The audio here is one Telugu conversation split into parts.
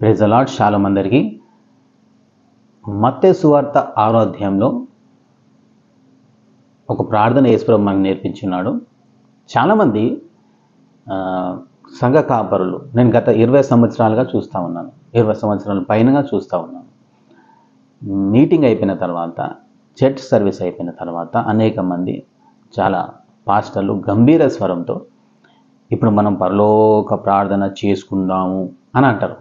Praise the lord. షాలోమ్ అందరికీ. మత్తయి సువార్త 6వ అధ్యాయంలో ఒక ప్రార్థన యేసుప్రభు మనకు నేర్పించున్నాడు. చాలామంది సంఘ కాపరులు, నేను గత 20 సంవత్సరాలుగా చూస్తూ ఉన్నాను, 20 సంవత్సరాల పైనగా చూస్తూ ఉన్నాను. మీటింగ్ అయిపోయిన తర్వాత, చర్చ్ సర్వీస్ అయిపోయిన తర్వాత అనేక మంది చాలా పాస్టర్లు గంభీర స్వరంతో ఇప్పుడు మనం పరలోక ప్రార్థన చేసుకుందాము అని అంటారు.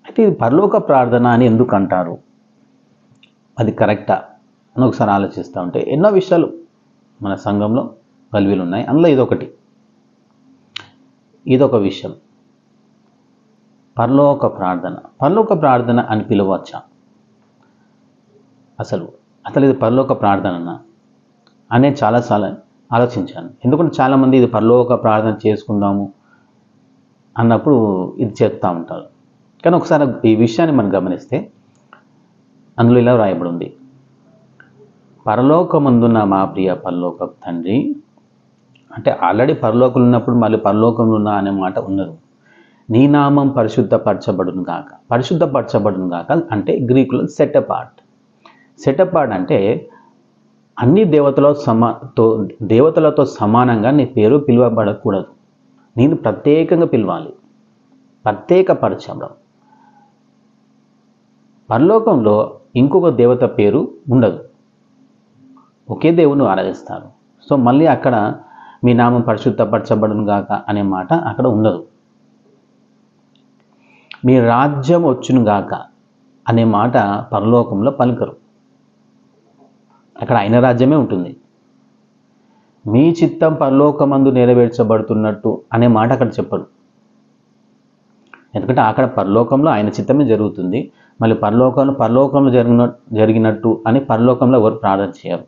అయితే ఇది పరలోక ప్రార్థన అని ఎందుకు అంటారు, అది కరెక్టా అని ఒకసారి ఆలోచిస్తూ ఉంటే ఎన్నో విషయాలు మన సంఘంలో గలిబిలు ఉన్నాయి. అందులో ఇదొక విషయం. పరలోక ప్రార్థన అని పిలవచ్చా? అసలు ఇది పరలోక ప్రార్థన అనే చాలాసార్లు ఆలోచించాను. ఎందుకంటే చాలామంది ఇది పరలోక ప్రార్థన చేసుకుందాము అన్నప్పుడు ఇది చెప్తూ ఉంటారు. కానీ ఒకసారి ఈ విషయాన్ని మనం గమనిస్తే అందులో ఇలా రాయబడి ఉంది, పరలోకమందున్న మా ప్రియ పరలోక తండ్రి. అంటే ఆల్రెడీ పరలోకంలో ఉన్నప్పుడు మళ్ళీ పరలోకంలో ఉన్న అనే మాట ఉన్నది. నీ నామం పరిశుద్ధపరచబడును గాక అంటే గ్రీకులో సెట్ అపార్ట్ అంటే అన్ని దేవతలతో సమానంగా నీ పేరు పిలువబడకూడదు. నేను ప్రత్యేకంగా పిలవాలి, ప్రత్యేకపరచడం. పరలోకంలో ఇంకొక దేవత పేరు ఉండదు, ఒకే దేవుని ఆరాధిస్తారు. సో మళ్ళీ అక్కడ మీ నామం పరిశుద్ధపరచబడును గాక అనే మాట అక్కడ ఉండదు. మీ రాజ్యం వచ్చును గాక అనే మాట పరలోకంలో పలుకరు. అక్కడ ఆయన రాజ్యమే ఉంటుంది. మీ చిత్తం పరలోకమందు నెరవేర్చబడుతున్నట్టు అనే మాట అక్కడ చెప్పరు. ఎందుకంటే అక్కడ పరలోకంలో ఆయన చిత్తమే జరుగుతుంది. మళ్ళీ పరలోకంలో జరిగినట్టు అని పరలోకంలో ఎవరు ప్రార్థన చేయరు.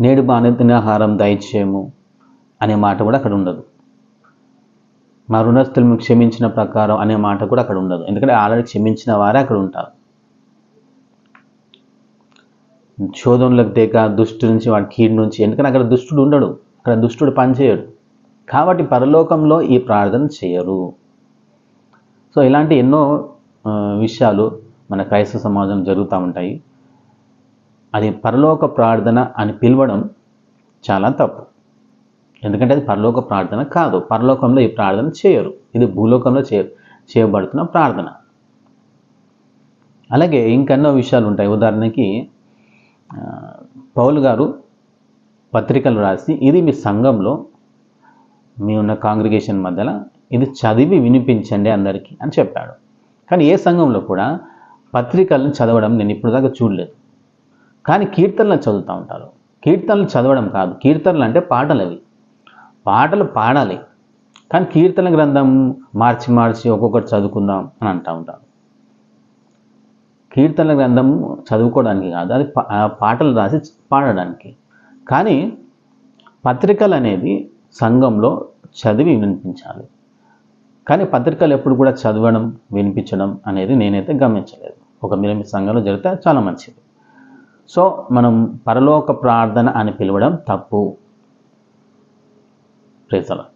నేడు మా అనుదినాహారం దయచేయము అనే మాట కూడా అక్కడ ఉండదు. మా రుణస్థులను క్షమించిన ప్రకారం అనే మాట కూడా అక్కడ ఉండదు. ఎందుకంటే ఆల్రెడీ క్షమించిన వారే అక్కడ ఉంటారు. శోధనలకు తేక దుష్టు నుంచి, వాడి కీడు నుంచి, ఎందుకంటే అక్కడ దుష్టుడు ఉండడు, అక్కడ దుష్టుడు పనిచేయడు. కాబట్టి పరలోకంలో ఈ ప్రార్థన చేయరు. సో ఇలాంటి ఎన్నో విషయాలు మన క్రైస్తవ సమాజం జరుగుతూ ఉంటాయి. అది పరలోక ప్రార్థన అని పిలవడం చాలా తప్పు. ఎందుకంటే అది పరలోక ప్రార్థన కాదు. పరలోకంలో ఈ ప్రార్థన చేయరు. ఇది భూలోకంలో చేయబడుతున్న ప్రార్థన. అలాగే ఇంకెన్నో విషయాలు ఉంటాయి. ఉదాహరణకి పౌలు గారు పత్రికలు రాసి ఇది మీ సంఘంలో, మీ ఉన్న కాంగ్రిగేషన్ మధ్యలో ఇది చదివి వినిపించండి అందరికీ అని చెప్పాడు. కానీ ఏ సంఘంలో కూడా పత్రికలను చదవడం నేను ఇప్పుడు దాకా చూడలేదు. కానీ కీర్తనలు చదువుతూ ఉంటారు. కీర్తనలు చదవడం కాదు, కీర్తనలు అంటే పాటలు. అవి పాటలు పాడాలి, కానీ కీర్తన గ్రంథం మార్చి ఒక్కొక్కటి చదువుకుందాం అని అంటూ ఉంటారు. కీర్తనల గ్రంథం చదువుకోవడానికి కాదు, అది పాటలు రాసి పాడడానికి. కానీ పత్రికలు అనేది సంఘంలో చదివి వినిపించాలి. కానీ పత్రికలు ఎప్పుడు కూడా చదవడం వినిపించడం అనేది నేనైతే గమనించలేదు. ఒక మీ సంఘంలో జరిగితే చాలా మంచిది. సో మనం పరలోక ప్రార్థన అని పిలవడం తప్పు. Praise the lord.